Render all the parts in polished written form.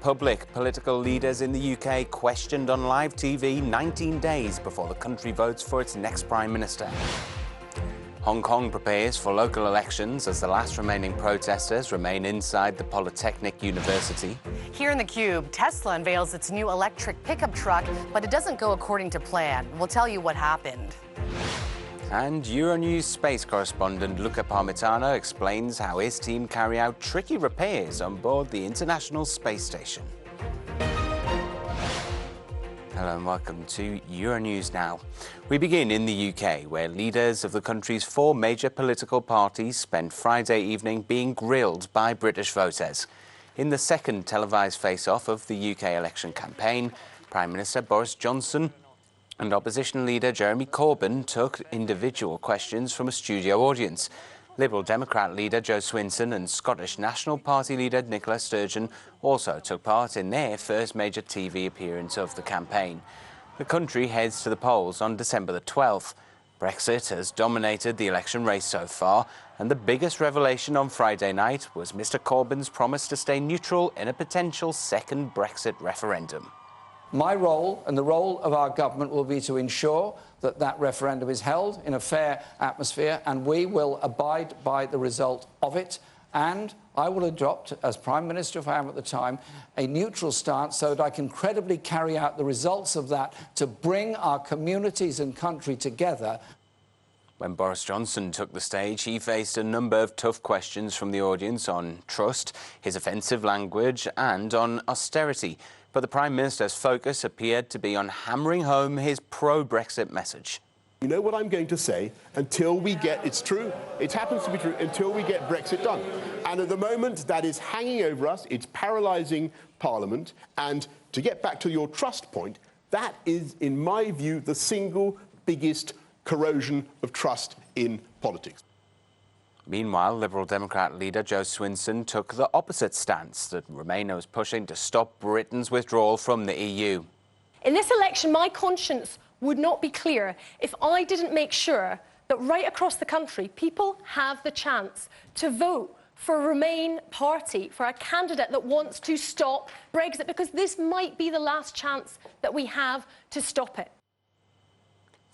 Public political leaders in the UK questioned on live TV 19 days before the country votes for its next Prime Minister. Hong Kong prepares for local elections as the last remaining protesters remain inside the Polytechnic University. Here in theCUBE, Tesla unveils its new electric pickup truck, but it doesn't go according to plan. We'll tell you what happened. And Euronews space correspondent Luca Parmitano explains how his team carry out tricky repairs on board the International Space Station. Hello and welcome to Euronews Now. We begin in the UK, where leaders of the country's four major political parties spent Friday evening being grilled by British voters. In the second televised face-off of the UK election campaign, Prime Minister Boris Johnson and opposition leader Jeremy Corbyn took individual questions from a studio audience. Liberal Democrat leader Jo Swinson and Scottish National Party leader Nicola Sturgeon also took part in their first major TV appearance of the campaign. The country heads to the polls on December the 12th. Brexit has dominated the election race so far, and the biggest revelation on Friday night was Mr Corbyn's promise to stay neutral in a potential second Brexit referendum. My role and the role of our government will be to ensure that that referendum is held in a fair atmosphere, and we will abide by the result of it. And I will adopt, as Prime Minister, if I am at the time, a neutral stance so that I can credibly carry out the results of that to bring our communities and country together. When Boris Johnson took the stage, he faced a number of tough questions from the audience on trust, his offensive language and on austerity. But the Prime Minister's focus appeared to be on hammering home his pro-Brexit message. You know what I'm going to say until we get, it's true, it happens to be true, until we get Brexit done. And at the moment that is hanging over us, it's paralysing Parliament. And to get back to your trust point, that is, in my view, the single biggest corrosion of trust in politics. Meanwhile, Liberal Democrat leader Jo Swinson took the opposite stance that Remainer was pushing to stop Britain's withdrawal from the EU. In this election, my conscience would not be clear if I didn't make sure that right across the country, people have the chance to vote for a Remain party, for a candidate that wants to stop Brexit, because this might be the last chance that we have to stop it.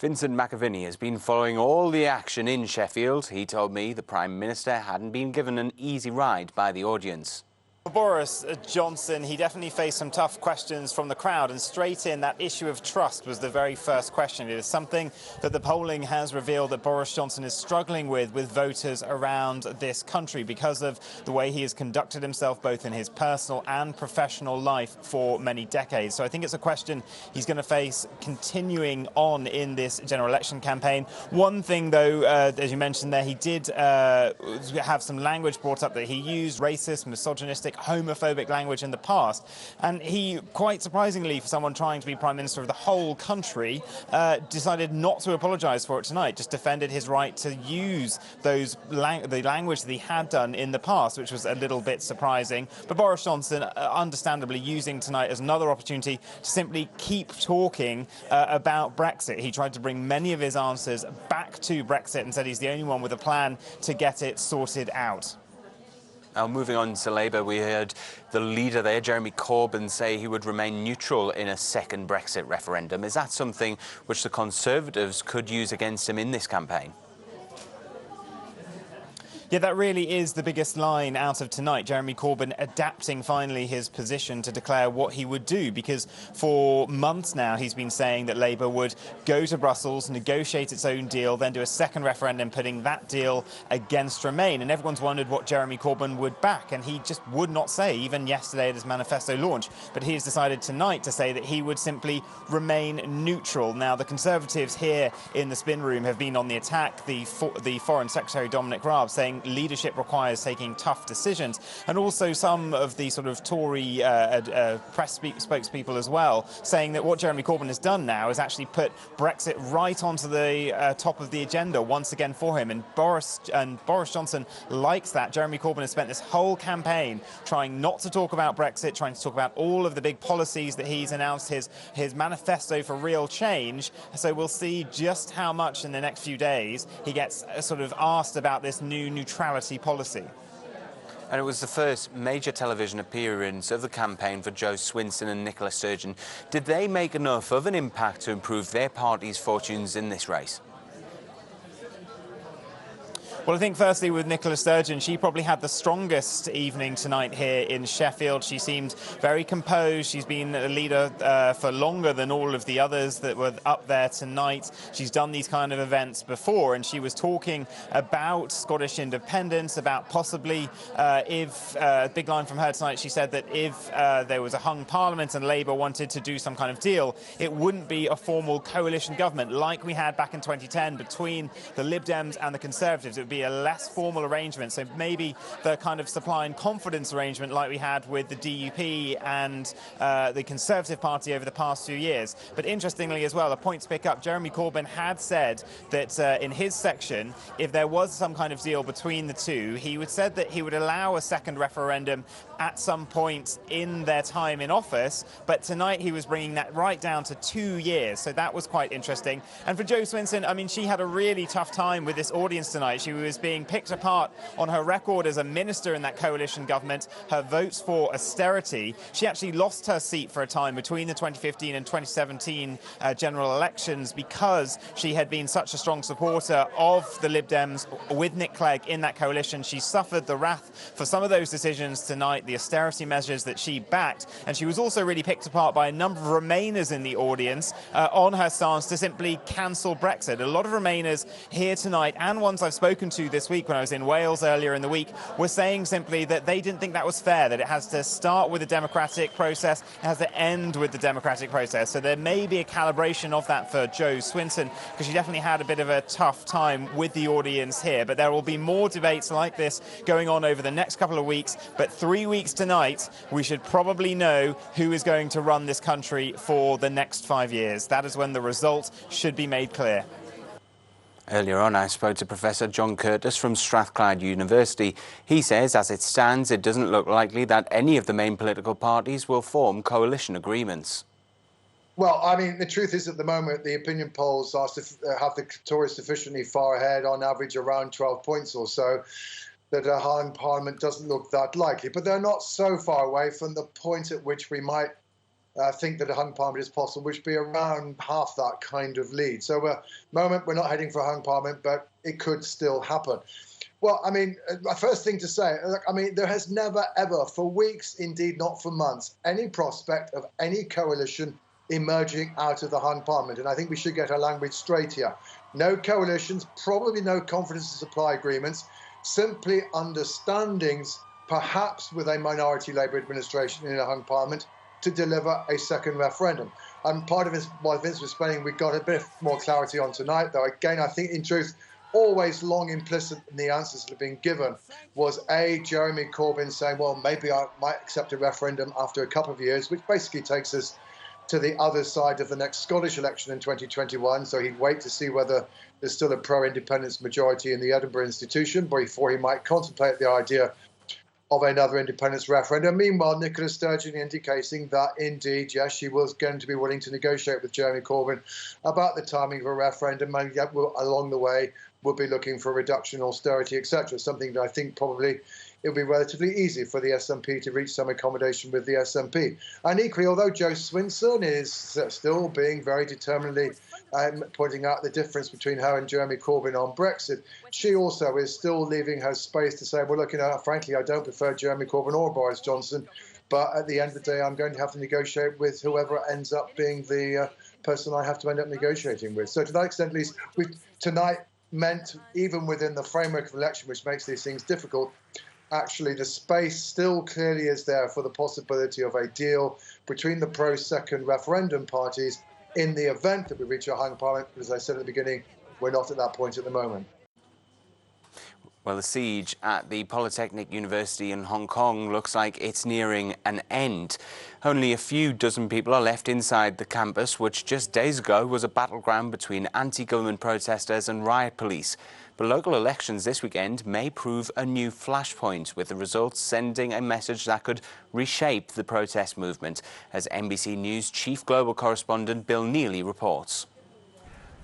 Vincent McAviney has been following all the action in Sheffield. He told me the Prime Minister hadn't been given an easy ride by the audience. For Boris Johnson, he definitely faced some tough questions from the crowd, and straight in, that issue of trust was the very first question. It is something that the polling has revealed that Boris Johnson is struggling with voters around this country because of the way he has conducted himself both in his personal and professional life for many decades. So I think it's a question he's going to face continuing on in this general election campaign. One thing, though, as you mentioned there, he did have some language brought up that he used racist, misogynistic, homophobic language in the past, and he, quite surprisingly for someone trying to be Prime Minister of the whole country, decided not to apologise for it tonight, just defended his right to use the language that he had done in the past, which was a little bit surprising. But Boris Johnson, understandably, using tonight as another opportunity to simply keep talking about Brexit. He tried to bring many of his answers back to Brexit and said he's the only one with a plan to get it sorted out. Now, moving on to Labour, we heard the leader there, Jeremy Corbyn, say he would remain neutral in a second Brexit referendum. Is that something which the Conservatives could use against him in this campaign? Yeah, that really is the biggest line out of tonight. Jeremy Corbyn adapting finally his position to declare what he would do, because for months now he's been saying that Labour would go to Brussels, negotiate its own deal, then do a second referendum putting that deal against Remain. And everyone's wondered what Jeremy Corbyn would back, and he just would not say, even yesterday at his manifesto launch. But he has decided tonight to say that he would simply remain neutral. Now, the Conservatives here in the spin room have been on the attack. The Foreign Secretary Dominic Raab saying leadership requires taking tough decisions, and also some of the sort of Tory press spokespeople as well, saying that what Jeremy Corbyn has done now is actually put Brexit right onto the top of the agenda once again for him, and Boris Johnson likes that. Jeremy Corbyn has spent this whole campaign trying not to talk about Brexit, trying to talk about all of the big policies that he's announced, his manifesto for real change. So we'll see just how much in the next few days he gets sort of asked about this new neutrality policy. And it was the first major television appearance of the campaign for Jo Swinson and Nicola Sturgeon. Did they make enough of an impact to improve their party's fortunes in this race? Well, I think firstly with Nicola Sturgeon, she probably had the strongest evening tonight here in Sheffield. She seemed very composed. She's been a leader for longer than all of the others that were up there tonight. She's done these kind of events before, and she was talking about Scottish independence, about possibly if, big line from her tonight, she said that if there was a hung parliament and Labour wanted to do some kind of deal, it wouldn't be a formal coalition government like we had back in 2010 between the Lib Dems and the Conservatives. It would be a less formal arrangement, so maybe the kind of supply and confidence arrangement like we had with the DUP and the Conservative Party over the past few years. But interestingly as well, a point to pick up, Jeremy Corbyn had said that in his section, if there was some kind of deal between the two, he would said that he would allow a second referendum at some point in their time in office, but tonight he was bringing that right down to 2 years, so that was quite interesting. And for Jo Swinson, I mean, she had a really tough time with this audience tonight. She was being picked apart on her record as a minister in that coalition government, her votes for austerity. She actually lost her seat for a time between the 2015 and 2017 general elections because she had been such a strong supporter of the Lib Dems with Nick Clegg in that coalition. She suffered the wrath for some of those decisions tonight, the austerity measures that she backed, and she was also really picked apart by a number of Remainers in the audience on her stance to simply cancel Brexit. A lot of Remainers here tonight, and ones I've spoken to this week when I was in Wales earlier in the week, were saying simply that they didn't think that was fair, that it has to start with the democratic process, it has to end with the democratic process. So there may be a calibration of that for Jo Swinson, because she definitely had a bit of a tough time with the audience here. But there will be more debates like this going on over the next couple of weeks. But 3 weeks tonight, we should probably know who is going to run this country for the next 5 years. That is when the result should be made clear. Earlier on, I spoke to Professor John Curtis from Strathclyde University. He says, as it stands, it doesn't look likely that any of the main political parties will form coalition agreements. Well, I mean, the truth is at the moment, the opinion polls are have the Tories sufficiently far ahead, on average around 12 points or so, that a hung parliament doesn't look that likely. But they're not so far away from the point at which we might think that a hung parliament is possible, which would be around half that kind of lead. So at the moment, we're not heading for a hung parliament, but it could still happen. Well, I mean, my first thing to say, I mean, there has never, ever, for weeks, indeed not for months, any prospect of any coalition emerging out of the hung parliament. And I think we should get our language straight here. No coalitions, probably no confidence and supply agreements, simply understandings, perhaps with a minority Labour administration in a hung parliament, to deliver a second referendum. And part of it, while Vince was explaining, we got a bit more clarity on tonight, though again, I think in truth, always long implicit in the answers that have been given was Jeremy Corbyn saying, well, maybe I might accept a referendum after a couple of years, which basically takes us to the other side of the next Scottish election in 2021. So he'd wait to see whether there's still a pro-independence majority in the Edinburgh institution before he might contemplate the idea of another independence referendum. Meanwhile, Nicola Sturgeon indicating that indeed, yes, she was going to be willing to negotiate with Jeremy Corbyn about the timing of a referendum, and yet along the way we'll be looking for a reduction in austerity, etc. Something that I think probably it will be relatively easy for the SNP to reach some accommodation with the SNP. And equally, although Jo Swinson is still being very determinedly pointing out the difference between her and Jeremy Corbyn on Brexit, she also is still leaving her space to say, well, look, frankly, I don't prefer Jeremy Corbyn or Boris Johnson, but at the end of the day, I'm going to have to negotiate with whoever ends up being the person I have to end up negotiating with. So to that extent, at least, tonight meant, even within the framework of election, which makes these things difficult, actually the space still clearly is there for the possibility of a deal between the pro-second referendum parties in the event that we reach a hung parliament. As I said at the beginning, we're not at that point at the moment. Well, the siege at the Polytechnic University in Hong Kong looks like it's nearing an end. Only a few dozen people are left inside the campus, which just days ago was a battleground between anti-government protesters and riot police. But local elections this weekend may prove a new flashpoint, with the results sending a message that could reshape the protest movement, as NBC News chief global correspondent Bill Neely reports.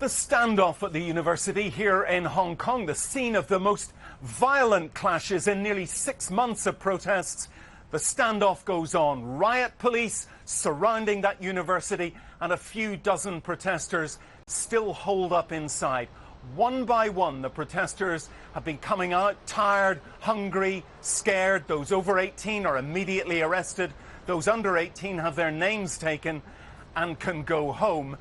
The standoff at the university here in Hong Kong, the scene of the most Violent clashes in nearly 6 months of protests. The standoff goes on. Riot police surrounding that university, and a few dozen protesters still holed up inside. One by one, the protesters have been coming out tired, hungry, scared. Those over 18 are immediately arrested. Those under 18 have their names taken and can go home.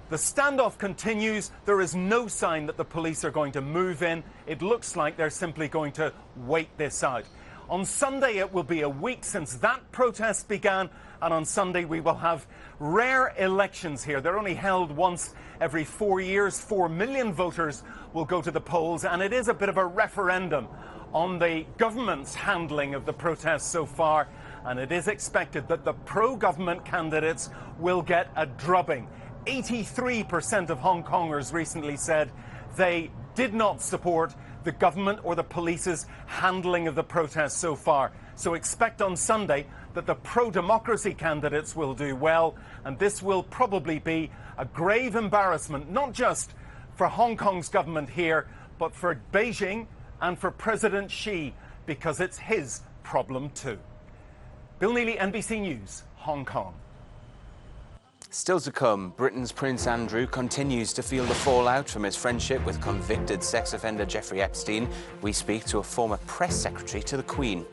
The standoff continues. There is no sign that the police are going to move in. It looks like they're simply going to wait this out. On Sunday, it will be a week since that protest began, and on Sunday we will have rare elections here. They're only held once every 4 years. 4 million voters will go to the polls, and it is a bit of a referendum on the government's handling of the protests so far, and it is expected that the pro-government candidates will get a drubbing. 83% of Hong Kongers recently said they did not support the government or the police's handling of the protests so far. So expect on Sunday that the pro-democracy candidates will do well, and this will probably be a grave embarrassment, not just for Hong Kong's government here, but for Beijing and for President Xi, because it's his problem too. Bill Neely, NBC News, Hong Kong. Still to come, Britain's Prince Andrew continues to feel the fallout from his friendship with convicted sex offender Jeffrey Epstein. We speak to a former press secretary to the Queen.